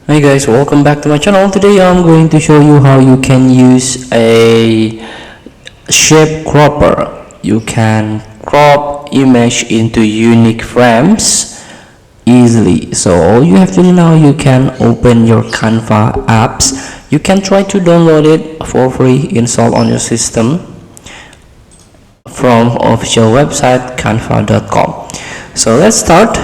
Hi guys, welcome back to my channel. Today I'm going to show you how you can use a shape cropper. You can crop image into unique frames easily. So all you have to do now, you can open your Canva apps. You can try to download it for free, install on your system from official website canva.com. So let's start.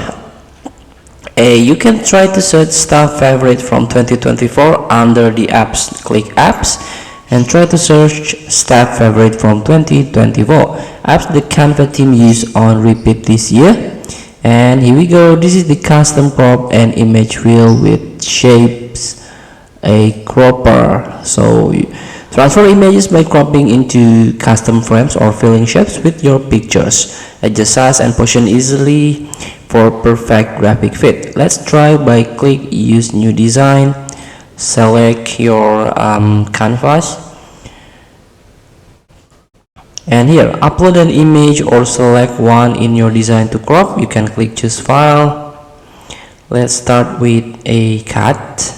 You can try to search staff favorite from 2024 under the apps. Click apps and try to search staff favorite from 2024 apps the Canva team used on repeat this year. And here we go. This is the custom crop and image wheel with shapes a cropper. So you transfer images by cropping into custom frames or filling shapes with your pictures. Adjust size and position easily for perfect graphic fit. Let's try by click use new design, select your canvas, and here upload an image or select one in your design to crop. You can click choose file. Let's start with a cut,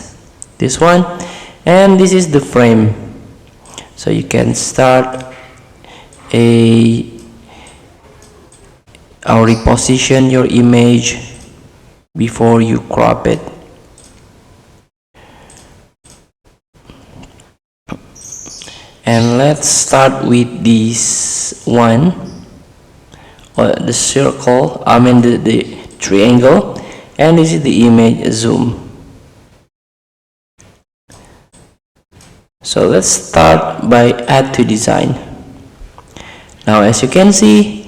this one, and this is the frame. So you can start or reposition your image before you crop it. And let's start with this one, or the circle, the triangle, and this is the image zoom. So let's start by add to design. Now as you can see,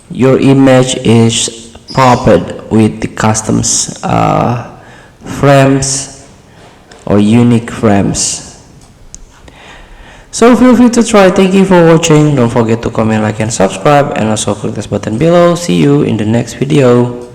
your image is propped with the custom frames or unique frames. So feel free to try. Thank you for watching. Don't forget to comment, like, and subscribe, and also click this button below. See you in the next video.